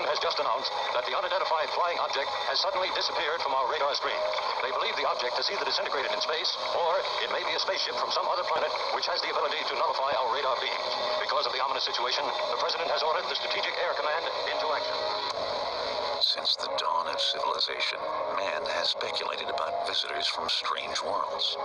has just announced that the unidentified flying object has suddenly disappeared from our radar screen. They believe the object is either disintegrated in space, or it may be a spaceship from some other planet which has the ability to nullify our radar beams. Because of the ominous situation, the President has ordered the Strategic Air Command into action. Since the dawn of civilization, man has speculated about visitors from strange worlds.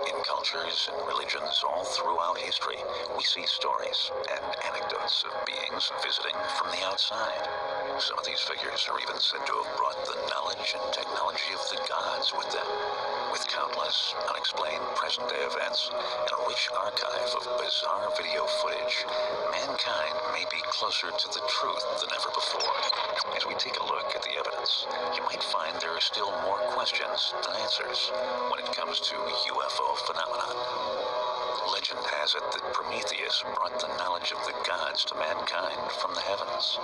In cultures and religions all throughout history, we see stories and anecdotes of beings visiting from the outside. Some of these figures are even said to have brought the knowledge and technology of the gods with them. With countless unexplained present-day events and a rich archive of bizarre video footage, mankind may be closer to the truth than ever before. As we take a look at the evidence, you might find there are still more questions than answers when it comes to UFO phenomenon. Legend has it that Prometheus brought the knowledge of the gods to mankind from the heavens.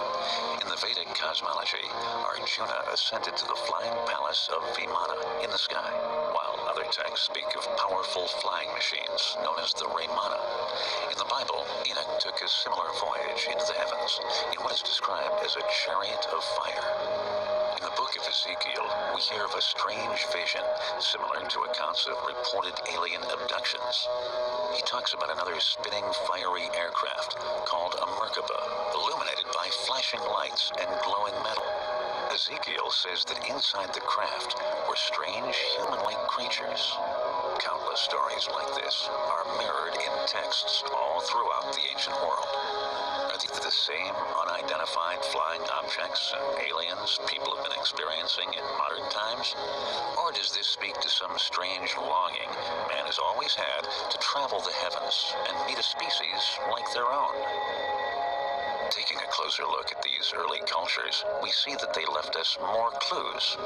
In the Vedic cosmology, Arjuna ascended to the flying palace of Vimana in the sky, while other texts speak of powerful flying machines known as the Raymana. In the Bible, Enoch took a similar voyage into the heavens in what is described as a chariot of fire. In the book of Ezekiel, we hear of a strange vision similar to accounts of reported alien abductions. He talks about another spinning fiery aircraft called a Merkaba, illuminated by flashing lights and glowing metal. Ezekiel says that inside the craft were strange human-like creatures. Countless stories like this are mirrored in texts all throughout the ancient world. Are these the same unidentified flying objects and aliens people have been experiencing in modern times? Or does this speak to some strange longing man has always had to travel the heavens and meet a species like their own? Taking a closer look at these early cultures, we see that they left us more clues.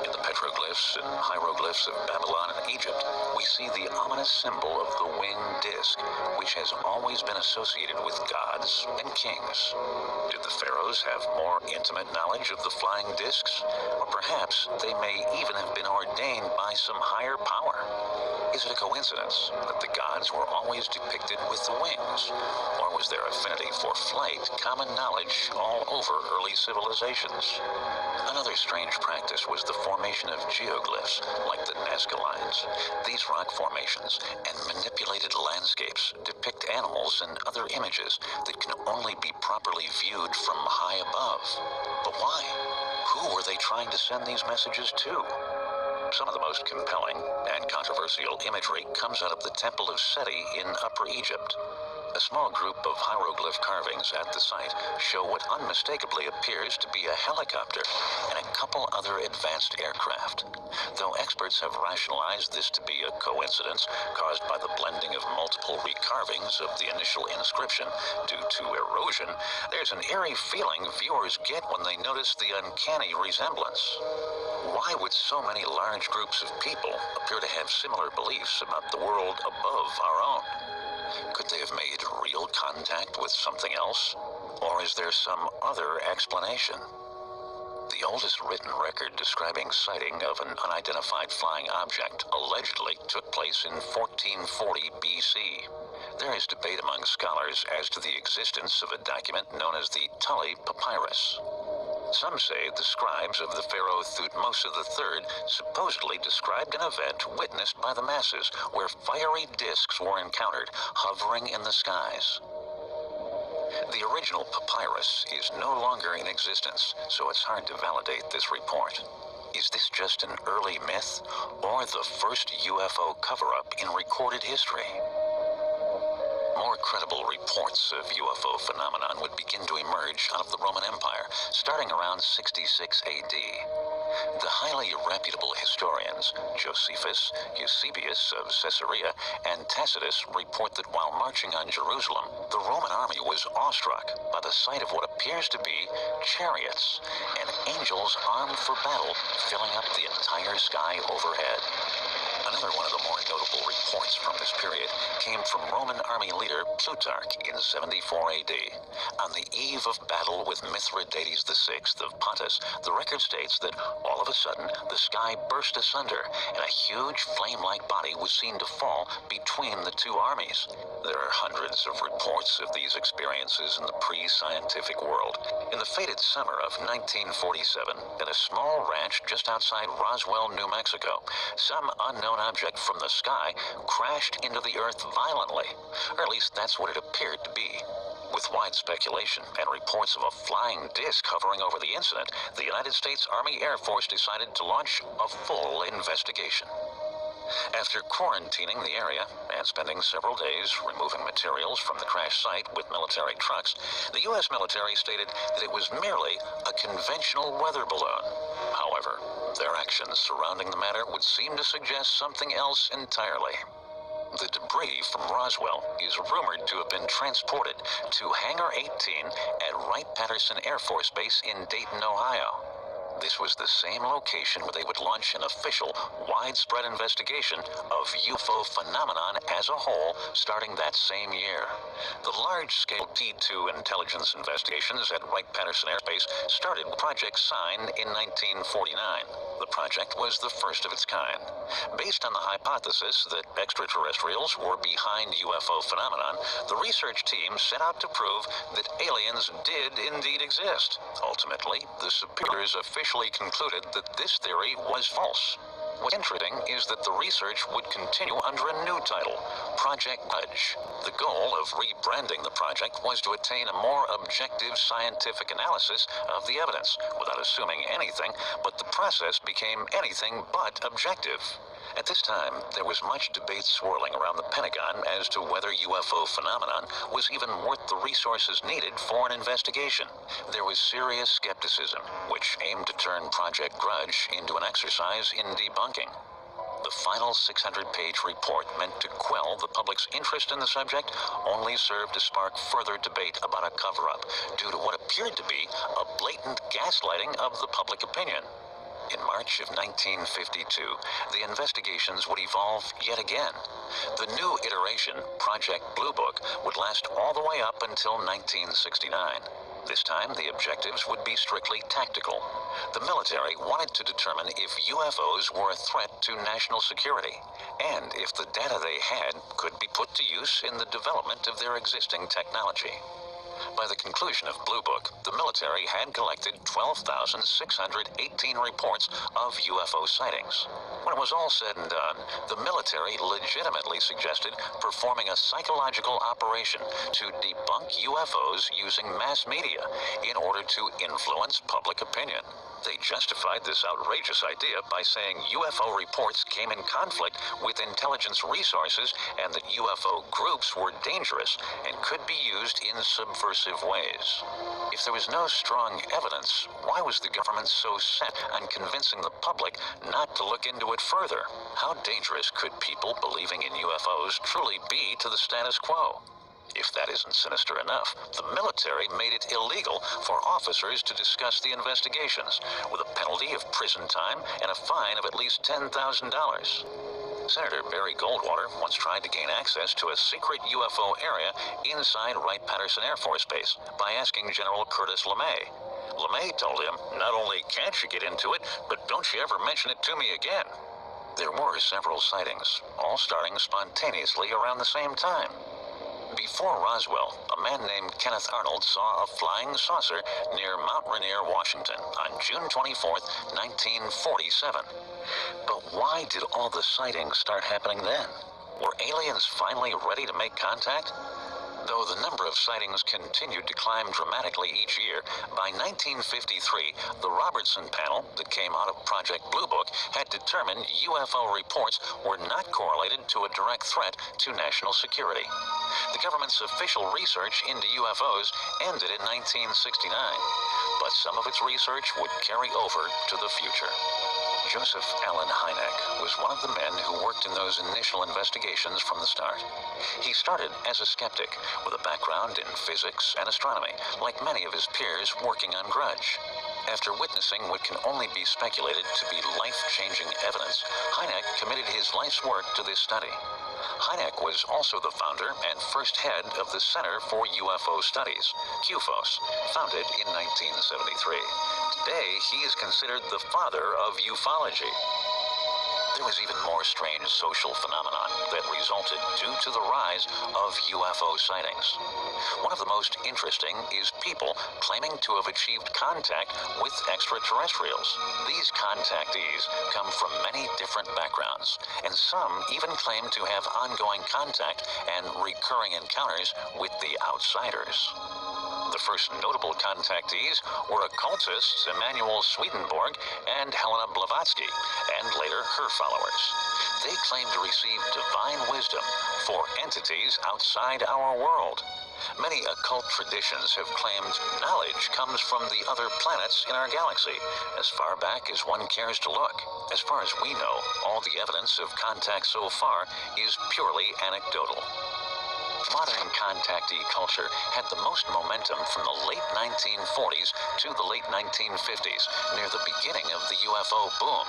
In the petroglyphs and hieroglyphs of Babylon and Egypt, we see the ominous symbol of the winged disc, which has always been associated with gods and kings. Did the pharaohs have more intimate knowledge of the flying discs? Or perhaps they may even have been ordained by some higher power? Is it a coincidence that the gods were always depicted with the wings? Or was their affinity for flight common knowledge all over early civilizations? Another strange practice was the formation of geoglyphs, like the Nazca lines. These rock formations and manipulated landscapes depict animals and other images that can only be properly viewed from high above. But why? Who were they trying to send these messages to? Some of the most compelling and controversial imagery comes out of the Temple of Seti in Upper Egypt. A small group of hieroglyph carvings at the site show what unmistakably appears to be a helicopter and a couple other advanced aircraft. Though experts have rationalized this to be a coincidence caused by the blending of multiple recarvings of the initial inscription due to erosion, there's an eerie feeling viewers get when they notice the uncanny resemblance. Why would so many large groups of people appear to have similar beliefs about the world above our own? Could they have made real contact with something else? Or is there some other explanation? The oldest written record describing sighting of an unidentified flying object allegedly took place in 1440 BC. There is debate among scholars as to the existence of a document known as the Tully Papyrus. Some say the scribes of the pharaoh Thutmose III supposedly described an event witnessed by the masses where fiery discs were encountered hovering in the skies. The original papyrus is no longer in existence, so it's hard to validate this report. Is this just an early myth, or the first UFO cover-up in recorded history? More credible reports of UFO phenomenon would begin to emerge out of the Roman Empire, starting around 66 AD. The highly reputable historians Josephus, Eusebius of Caesarea, and Tacitus report that while marching on Jerusalem, the Roman army was awestruck by the sight of what appears to be chariots and angels armed for battle filling up the entire sky overhead. Another one of the more notable reports from this period came from Roman army leader Plutarch in 74 AD. On the eve of battle with Mithridates VI of Pontus, the record states that all of a sudden the sky burst asunder and a huge flame-like body was seen to fall between the two armies. There are hundreds of reports of these experiences in the pre-scientific world. In the fated summer of 1947, at a small ranch just outside Roswell, New Mexico, some unknown object from the sky crashed into the earth violently, or at least that's what it appeared to be. With wide speculation and reports of a flying disc hovering over the incident, the United States Army Air Force decided to launch a full investigation. After quarantining the area and spending several days removing materials from the crash site with military trucks, the U.S. military stated that it was merely a conventional weather balloon. However, their actions surrounding the matter would seem to suggest something else entirely. The debris from Roswell is rumored to have been transported to Hangar 18 at Wright-Patterson Air Force Base in Dayton, Ohio. This was the same location where they would launch an official, widespread investigation of UFO phenomenon as a whole starting that same year. The large-scale T2 intelligence investigations at Wright-Patterson Air Base started with Project Sign in 1949. The project was the first of its kind. Based on the hypothesis that extraterrestrials were behind UFO phenomenon, the research team set out to prove that aliens did indeed exist. Ultimately, the superiors officially concluded that this theory was false. What's interesting is that the research would continue under a new title, Project Grudge. The goal of rebranding the project was to attain a more objective scientific analysis of the evidence, without assuming anything, but the process became anything but objective. At this time, there was much debate swirling around the Pentagon as to whether UFO phenomenon was even worth the resources needed for an investigation. There was serious skepticism, which aimed to turn Project Grudge into an exercise in debunking. The final 600-page report, meant to quell the public's interest in the subject, only served to spark further debate about a cover-up due to what appeared to be a blatant gaslighting of the public opinion. In March of 1952, the investigations would evolve yet again. The new iteration, Project Blue Book, would last all the way up until 1969. This time, the objectives would be strictly tactical. The military wanted to determine if UFOs were a threat to national security, and if the data they had could be put to use in the development of their existing technology. By the conclusion of Blue Book, the military had collected 12,618 reports of UFO sightings. When it was all said and done, the military legitimately suggested performing a psychological operation to debunk UFOs using mass media in order to influence public opinion. They justified this outrageous idea by saying UFO reports came in conflict with intelligence resources and that UFO groups were dangerous and could be used in subversive ways. If there was no strong evidence, why was the government so set on convincing the public not to look into it further? How dangerous could people believing in UFOs truly be to the status quo? If that isn't sinister enough, the military made it illegal for officers to discuss the investigations, with a penalty of prison time and a fine of at least $10,000. Senator Barry Goldwater once tried to gain access to a secret UFO area inside Wright-Patterson Air Force Base by asking General Curtis LeMay. LeMay told him, "Not only can't you get into it, but don't you ever mention it to me again." There were several sightings, all starting spontaneously around the same time. Before Roswell, a man named Kenneth Arnold saw a flying saucer near Mount Rainier, Washington, on June 24, 1947. But why did all the sightings start happening then? Were aliens finally ready to make contact? Though the number of sightings continued to climb dramatically each year, by 1953, the Robertson panel that came out of Project Blue Book had determined UFO reports were not correlated to a direct threat to national security. The government's official research into UFOs ended in 1969, but some of its research would carry over to the future. Joseph Allen Hynek was one of the men who worked in those initial investigations from the start. He started as a skeptic with a background in physics and astronomy, like many of his peers working on Grudge. After witnessing what can only be speculated to be life-changing evidence, Hynek committed his life's work to this study. Hynek was also the founder and first head of the Center for UFO Studies, U.F.O.S, founded in 1973. Today, he is considered the father of ufology. There was even more strange social phenomenon that resulted due to the rise of UFO sightings. One of the most interesting is people claiming to have achieved contact with extraterrestrials. These contactees come from many different backgrounds, and some even claim to have ongoing contact and recurring encounters with the outsiders. The first notable contactees were occultists Emanuel Swedenborg and Helena Blavatsky, and later her followers. They claimed to receive divine wisdom for entities outside our world. Many occult traditions have claimed knowledge comes from the other planets in our galaxy, as far back as one cares to look. As far as we know, all the evidence of contact so far is purely anecdotal. Modern contactee culture had the most momentum from the late 1940s to the late 1950s, near the beginning of the UFO boom.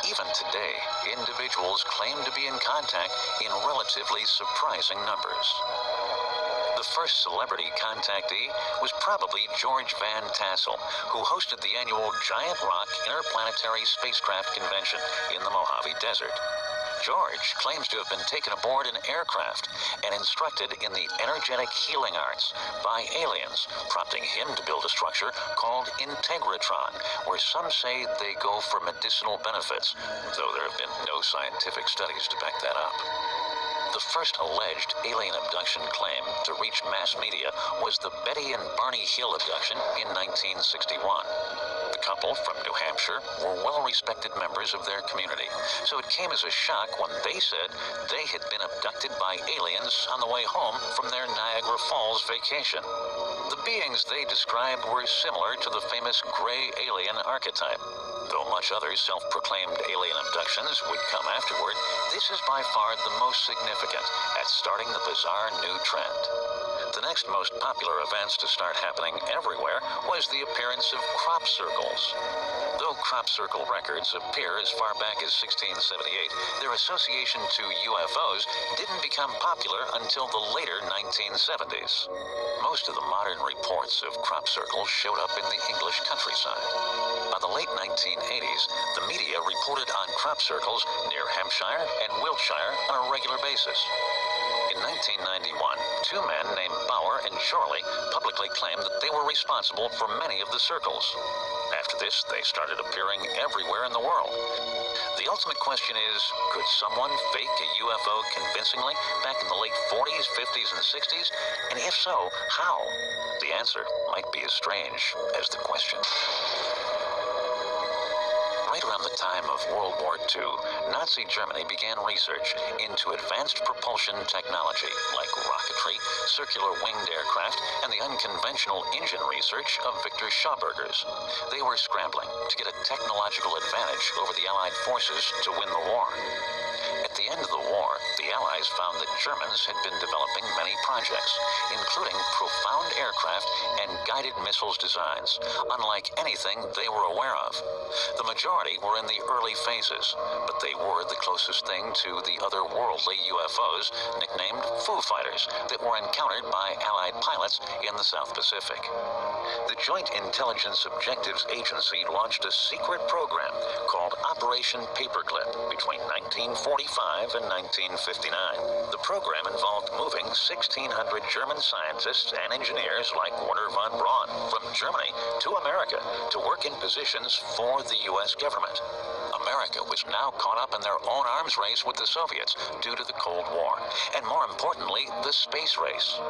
Even today, individuals claim to be in contact in relatively surprising numbers. The first celebrity contactee was probably George Van Tassel, who hosted the annual Giant Rock Interplanetary Spacecraft Convention in the Mojave Desert. George claims to have been taken aboard an aircraft and instructed in the energetic healing arts by aliens, prompting him to build a structure called Integratron, where some say they go for medicinal benefits, though there have been no scientific studies to back that up. The first alleged alien abduction claim to reach mass media was the Betty and Barney Hill abduction in 1961. The couple from New Hampshire were well-respected members of their community, so it came as a shock when they said they had been abducted by aliens on the way home from their Niagara Falls vacation. The beings they described were similar to the famous gray alien archetype. Though much other self-proclaimed alien abductions would come afterward, this is by far the most significant at starting the bizarre new trend. The next most popular events to start happening everywhere was the appearance of crop circles. Though crop circle records appear as far back as 1678, their association to UFOs didn't become popular until the later 1970s. Most of the modern reports of crop circles showed up in the English countryside. By the late 1980s, the media reported on crop circles near Hampshire and Wiltshire on a regular basis. In 1991, two men named Bauer and Chorley publicly claimed that they were responsible for many of the circles. After this, they started appearing everywhere in the world. The ultimate question is, could someone fake a UFO convincingly back in the late 40s, 50s, and 60s? And if so, how? The answer might be as strange as the question. Right around the time of World War II, Nazi Germany began research into advanced propulsion technology like rocketry, circular winged aircraft, and the unconventional engine research of Victor Schauberger's. They were scrambling to get a technological advantage over the Allied forces to win the war. At the end of the war, the Allies found that Germans had been developing many projects, including profound aircraft and guided missiles designs, unlike anything they were aware of. The majority were in the early phases, but they were the closest thing to the otherworldly UFOs, nicknamed Foo Fighters, that were encountered by Allied pilots in the South Pacific. The Joint Intelligence Objectives Agency launched a secret program called Operation Paperclip between 1945 and 1959. The program involved moving 1,600 German scientists and engineers like Wernher von Braun from Germany to America to work in positions for the U.S. government. America was now caught up in their own arms race with the Soviets due to the Cold War, and more importantly, the space race.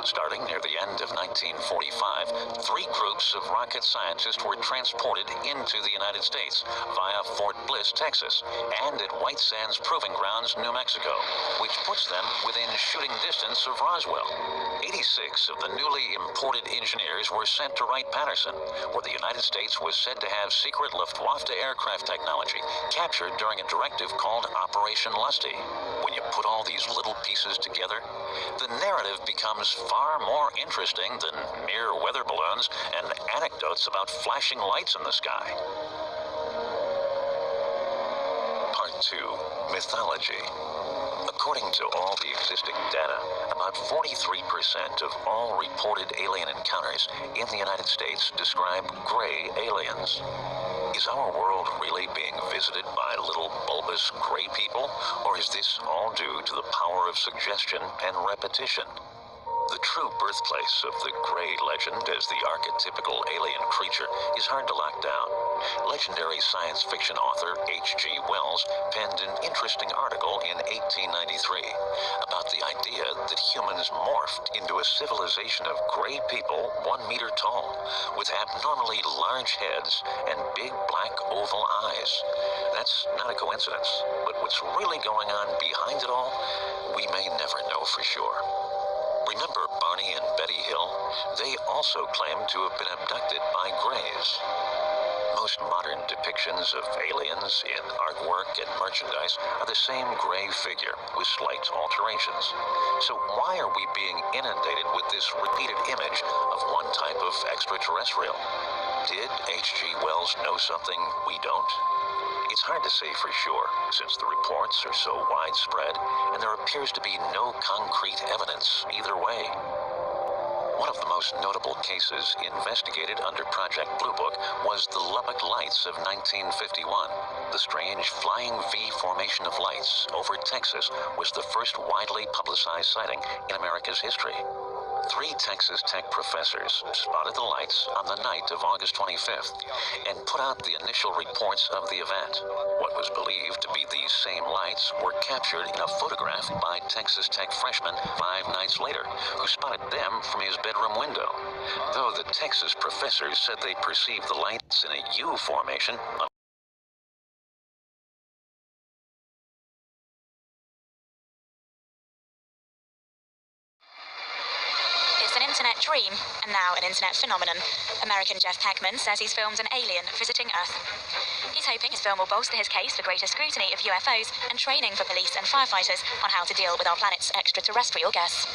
Starting near the end of 1945, 3 groups of rocket scientists were transported into the United States via Fort Bliss, Texas, and at White Sands Proving Grounds, New Mexico, which puts them within shooting distance of Roswell. 86 of the newly imported engineers were sent to Wright-Patterson, where the United States was said to have secret Luftwaffe aircraft technology captured during a directive called Operation Lusty. When you Put all these little pieces together, the narrative becomes far more interesting than mere weather balloons and anecdotes about flashing lights in the sky. Part 2. Mythology. According to all the existing data, about 43% of all reported alien encounters in the United States describe gray aliens. Is our world really being visited by little bulbous gray people, or is this all due to the power of suggestion and repetition? The true birthplace of the gray legend as the archetypical alien creature is hard to lock down. Legendary science fiction author H.G. Wells penned an interesting article in 1893 about the idea that humans morphed into a civilization of gray people 1 meter tall, with abnormally large heads and big black oval eyes. That's not a coincidence, but what's really going on behind it all, we may never know for sure. Remember Barney and Betty Hill? They also claim to have been abducted by grays. Most modern depictions of aliens in artwork and merchandise are the same gray figure with slight alterations. So why are we being inundated with this repeated image of one type of extraterrestrial? Did H.G. Wells know something we don't? It's hard to say for sure, since the reports are so widespread, and there appears to be no concrete evidence either way. One of the most notable cases investigated under Project Blue Book was the Lubbock Lights of 1951. The strange flying V formation of lights over Texas was the first widely publicized sighting in America's history. 3 Texas Tech professors spotted the lights on the night of August 25th and put out the initial reports of the event. What was believed to be these same lights were captured in a photograph by Texas Tech freshman 5 nights later, who spotted them from his bedroom window. Though the Texas professors said they perceived the lights in a U formation, internet dream, and now an internet phenomenon. American Jeff Peckman says he's filmed an alien visiting Earth. He's hoping his film will bolster his case for greater scrutiny of UFOs and training for police and firefighters on how to deal with our planet's extraterrestrial guests.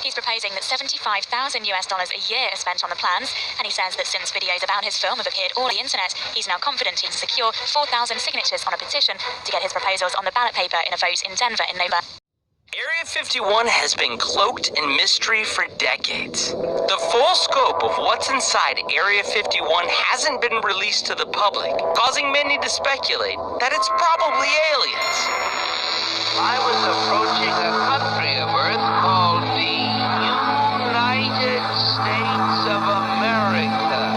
He's proposing that $75,000 a year is spent on the plans, and he says that since videos about his film have appeared all over the internet, he's now confident he can secure 4,000 signatures on a petition to get his proposals on the ballot paper in a vote in Denver in November. Area 51 has been cloaked in mystery for decades. The full scope of what's inside Area 51 hasn't been released to the public, causing many to speculate that it's probably aliens. I was approaching a country of Earth called the United States of America.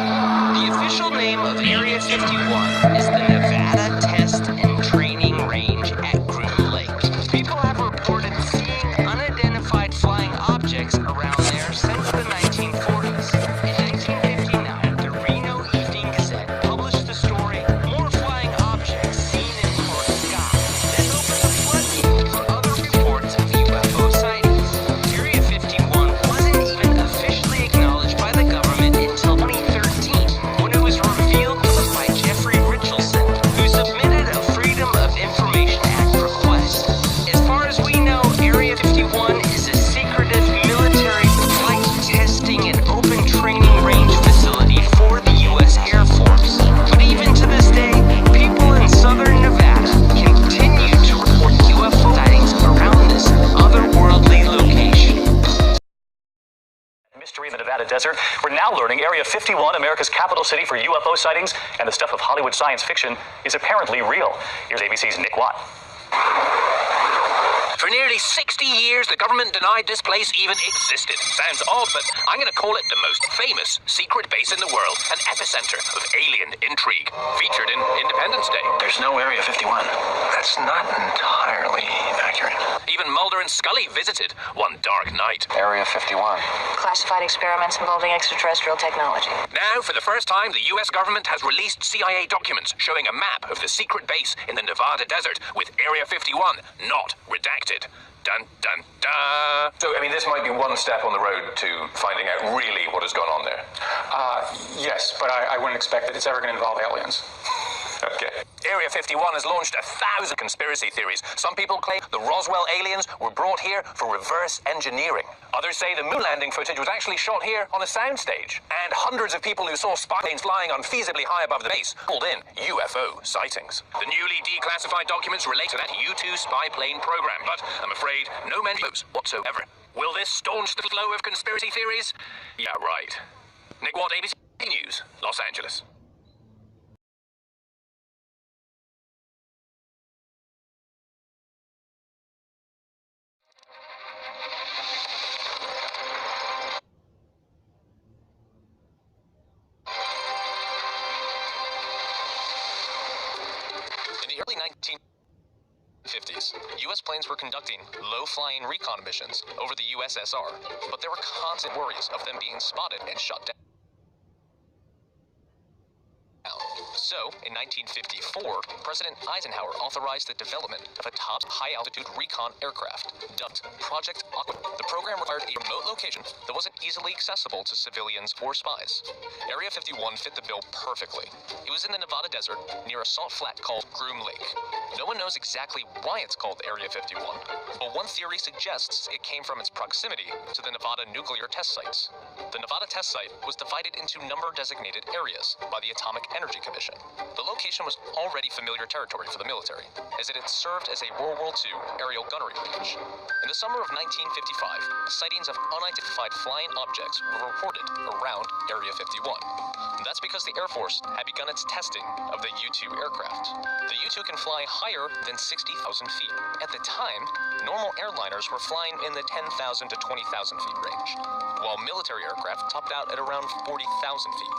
The official name of Area 51 is the Nevada Test and Training Range at Groom Lake. People have reported seeing unidentified flying objects around there since the 1940s. In 1959, the Reno Evening Gazette published the story, "More Flying Objects Seen in Florida Sky," that opened the floodgates for other reports of UFO sightings. Area 51 wasn't even officially acknowledged by the government until 2013, when it was revealed to us by Jeffrey Richardson, who submitted a Freedom of Information Act request. As far as we know, Area 51 is a secretive military flight testing and open training range facility for the U.S. Air Force. But even to this day, people in southern Nevada continue to report UFO sightings around this otherworldly location. Mystery in the Nevada desert. We're now learning Area 51, America's capital city for UFO sightings, and the stuff of Hollywood science fiction is apparently real. Here's ABC's Nick Watt. For nearly 60 years, the government denied this place even existed. Sounds odd, but I'm going to call it the most famous secret base in the world, an epicenter of alien intrigue. Featured in Independence Day. there's no Area 51. That's not entirely accurate. Even Mulder and Scully visited one dark night. Area 51. Classified experiments involving extraterrestrial technology. Now, for the first time, the U.S. government has released CIA documents showing a map of the secret base in the Nevada desert with Area 51 not redacted. Dun, dun, dun. So, this might be one step on the road to finding out really what has gone on there. Yes, but I wouldn't expect that it's ever going to involve aliens. Okay. Area 51 has launched 1,000 conspiracy theories. Some people claim the Roswell aliens were brought here for reverse engineering. Others say the moon landing footage was actually shot here on a soundstage. And hundreds of people who saw spy planes flying unfeasibly high above the base called in UFO sightings. The newly declassified documents relate to that U-2 spy plane program, but I'm afraid no mentions whatsoever. Will this staunch the flow of conspiracy theories? Yeah, right. Nick Watt, ABC News, Los Angeles. In the early 1950s, U.S. planes were conducting low-flying recon missions over the USSR, but there were constant worries of them being spotted and shot down. So, in 1954, President Eisenhower authorized the development of a top high-altitude recon aircraft, dubbed Project Aqua. The program required a remote location that wasn't easily accessible to civilians or spies. Area 51 fit the bill perfectly. It was in the Nevada desert, near a salt flat called Groom Lake. No one knows exactly why it's called Area 51, but one theory suggests it came from its proximity to the Nevada nuclear test sites. The Nevada test site was divided into number-designated areas by the Atomic Energy Commission. The location was already familiar territory for the military, as it had served as a World War II aerial gunnery range. In the summer of 1955, sightings of unidentified flying objects were reported around Area 51. That's because the Air Force had begun its testing of the U-2 aircraft. The U-2 can fly higher than 60,000 feet. At the time, normal airliners were flying in the 10,000 to 20,000 feet range, while military aircraft topped out at around 40,000 feet.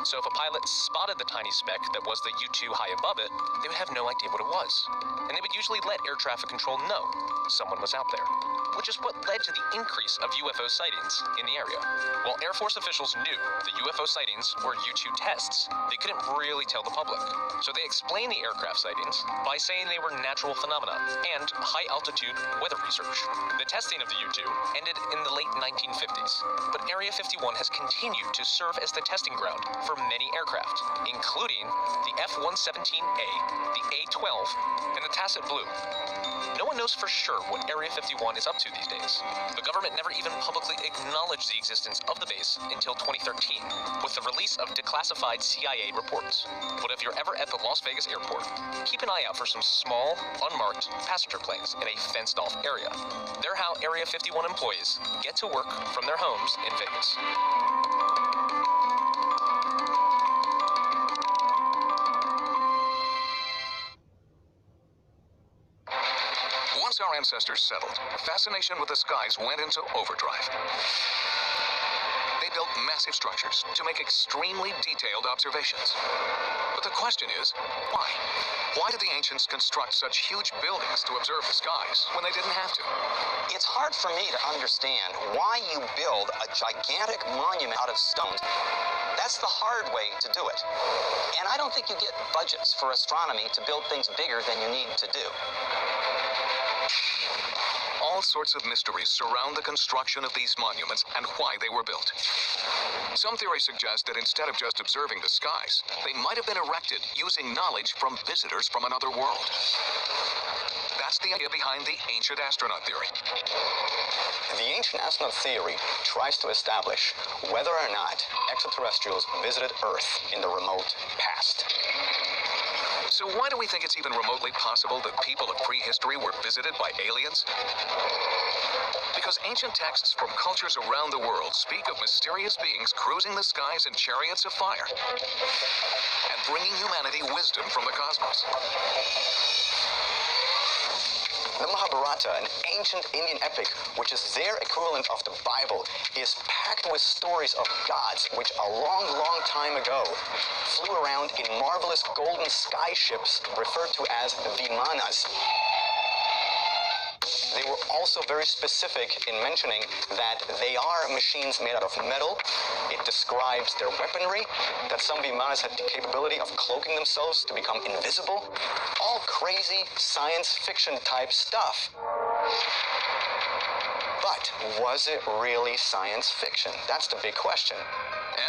So if a pilot spotted the tiny speck that was the U-2 high above it, they would have no idea what it was. And they would usually let air traffic control know someone was out there, which is what led to the increase of UFO sightings in the area. While Air Force officials knew the UFO sightings were U-2 tests, they couldn't really tell the public. So they explained the aircraft sightings by saying they were natural phenomena and high-altitude weather research. The testing of the U-2 ended in the late 1950s, but Area 51 has continued to serve as the testing ground for many aircraft, including the F-117A, the A-12, and the Tacit Blue. No one knows for sure what Area 51 is up to these days. The government never even publicly acknowledged the existence of the base until 2013, with the release of declassified CIA reports. But if you're ever at the Las Vegas airport, keep an eye out for some small, unmarked passenger planes in a fenced-off area. They're how Area 51 employees get to work from their homes in Vegas. Once our ancestors settled, fascination with the skies went into overdrive. They built massive structures to make extremely detailed observations. But the question is, why? Why did the ancients construct such huge buildings to observe the skies when they didn't have to? It's hard for me to understand why you build a gigantic monument out of stone. That's the hard way to do it. And I don't think you get budgets for astronomy to build things bigger than you need to do. All sorts of mysteries surround the construction of these monuments and why they were built. Some theories suggest that instead of just observing the skies, they might have been erected using knowledge from visitors from another world. That's the idea behind the ancient astronaut theory. The ancient astronaut theory tries to establish whether or not extraterrestrials visited Earth in the remote past. So why do we think it's even remotely possible that people of prehistory were visited by aliens? Because ancient texts from cultures around the world speak of mysterious beings cruising the skies in chariots of fire and bringing humanity wisdom from the cosmos. The Mahabharata, an ancient Indian epic, which is their equivalent of the Bible, is packed with stories of gods which a long, long time ago flew around in marvelous golden sky ships referred to as Vimanas. They were also very specific in mentioning that they are machines made out of metal. It describes their weaponry, that some Vimanas had the capability of cloaking themselves to become invisible. All crazy science fiction type stuff. But was it really science fiction? That's the big question.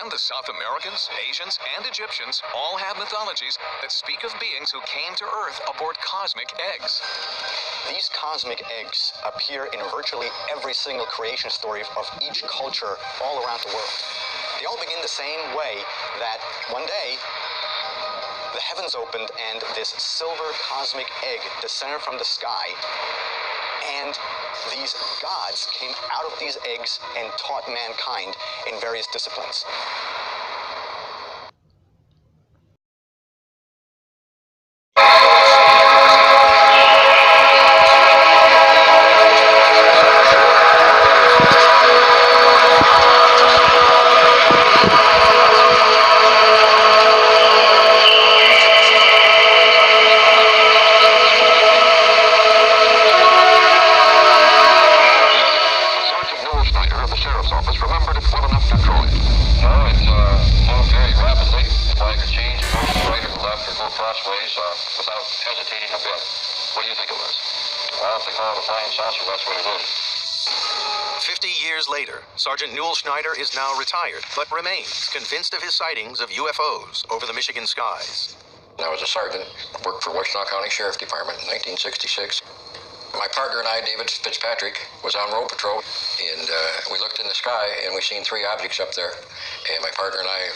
And the South Americans, Asians, and Egyptians all have mythologies that speak of beings who came to Earth aboard cosmic eggs. These cosmic eggs appear in virtually every single creation story of each culture all around the world. They all begin the same way, that one day the heavens opened and this silver cosmic egg descended from the sky, and these gods came out of these eggs and taught mankind in various disciplines. Without hesitating a bit. What do you think it was? Well, if they call it a flying saucer, that's what it is. 50 years later, Sergeant Newell Schneider is now retired, but remains convinced of his sightings of UFOs over the Michigan skies. I was a sergeant, worked for Washtenaw County Sheriff Department in 1966. My partner and I, David Fitzpatrick, was on road patrol, and we looked in the sky, and we seen 3 objects up there, and my partner and I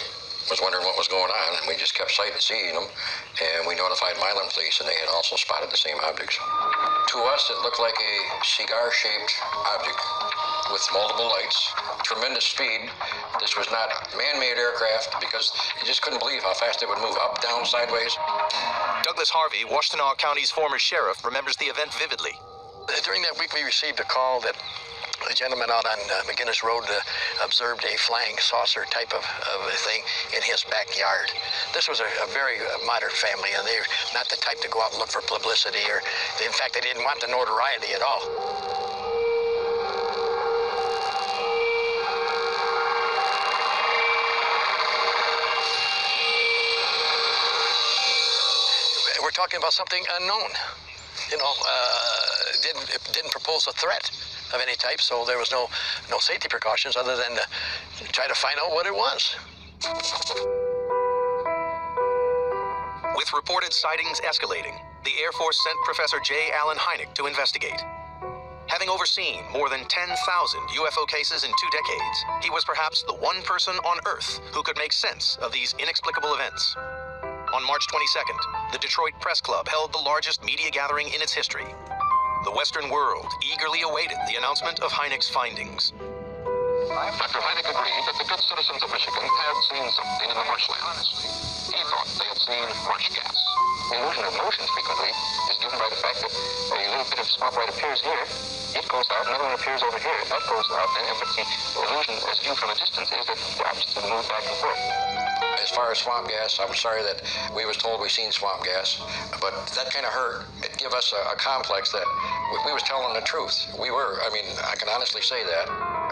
was wondering what was going on, and we just kept seeing them, and we notified Milan Police, and they had also spotted the same objects. To us, it looked like a cigar-shaped object with multiple lights, tremendous speed. This was not man-made aircraft, because you just couldn't believe how fast it would move up, down, sideways. Douglas Harvey, Washtenaw County's former sheriff, remembers the event vividly. During that week, we received a call that a gentleman out on McGinnis Road observed a flying saucer type of a thing in his backyard. This was a very modern family, and they're not the type to go out and look for publicity, or in fact, they didn't want the notoriety at all. We're talking about something unknown. You know, didn't propose a threat of any type, so there was no safety precautions other than to try to find out what it was. With reported sightings escalating, the Air Force sent Professor J. Allen Hynek to investigate. Having overseen more than 10,000 UFO cases in 2 decades, he was perhaps the one person on Earth who could make sense of these inexplicable events. On March 22nd, the Detroit Press Club held the largest media gathering in its history. The Western world eagerly awaited the announcement of Hynek's findings. Dr. Hynek agreed that the good citizens of Michigan had seen something in the marshlands. He thought they had seen marsh gas. The illusion of motion frequently is given by the fact that a little bit of swamp light appears here, it goes out, another one appears over here, that goes out, but the illusion as viewed from a distance is that the objects move back and forth. As far as swamp gas, I'm sorry that we was told we seen swamp gas, but that kind of hurt. It gave us a complex that we was telling the truth. We were, I mean, I can honestly say that.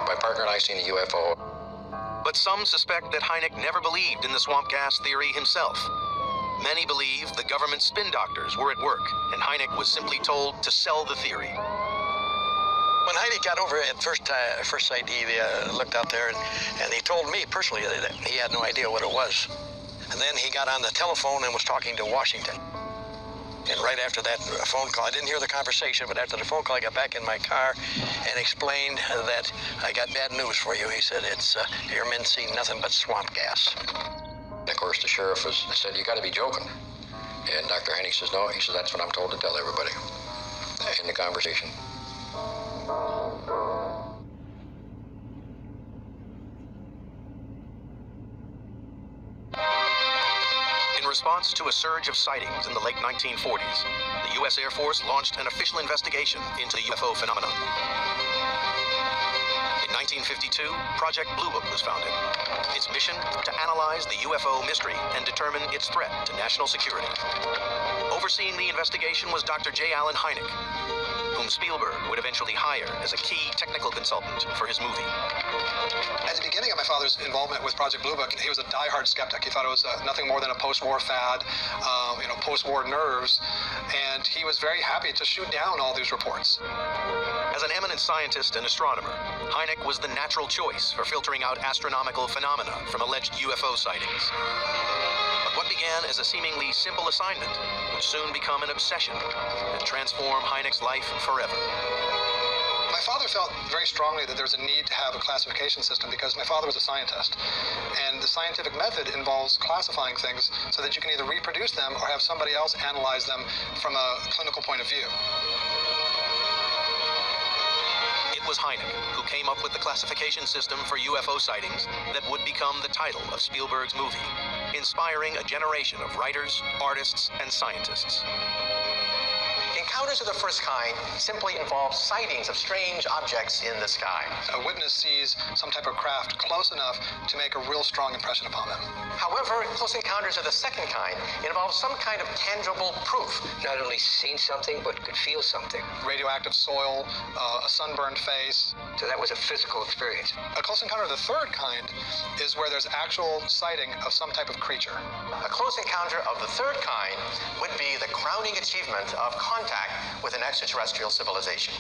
My partner and I seen a UFO. But some suspect that Hynek never believed in the swamp gas theory himself. Many believe the government spin doctors were at work, and Hynek was simply told to sell the theory. When Hynek got over at first sight, he looked out there and he told me personally that he had no idea what it was. And then he got on the telephone and was talking to Washington. And right after that phone call, I didn't hear the conversation, but after the phone call, I got back in my car and explained that I got bad news for you. He said, your men see nothing but swamp gas. Of course, the sheriff said, you got to be joking. And Dr. Hynek says, no. He says, that's what I'm told to tell everybody in the conversation. In response to a surge of sightings in the late 1940s, the U.S. Air Force launched an official investigation into the UFO phenomenon. In 1952, Project Blue Book was founded. Its mission, to analyze the UFO mystery and determine its threat to national security. Overseeing the investigation was Dr. J. Allen Hynek. whom Spielberg would eventually hire as a key technical consultant for his movie. At the beginning of my father's involvement with Project Blue Book, he was a diehard skeptic. He thought it was nothing more than a post-war fad, post-war nerves, and he was very happy to shoot down all these reports. As an eminent scientist and astronomer, Hynek was the natural choice for filtering out astronomical phenomena from alleged UFO sightings. But what began as a seemingly simple assignment would soon become an obsession and transform Hynek's life forever. My father felt very strongly that there was a need to have a classification system because my father was a scientist. And the scientific method involves classifying things so that you can either reproduce them or have somebody else analyze them from a clinical point of view. It was Hynek who came up with the classification system for UFO sightings that would become the title of Spielberg's movie, inspiring a generation of writers, artists, and scientists. Encounters of the first kind simply involve sightings of strange objects in the sky. A witness sees some type of craft close enough to make a real strong impression upon them. However, close encounters of the second kind involve some kind of tangible proof. Not only seen something, but could feel something. Radioactive soil, a sunburned face. So that was a physical experience. A close encounter of the third kind is where there's actual sighting of some type of creature. A close encounter of the third kind would be the crowning achievement of contact with an extraterrestrial civilization.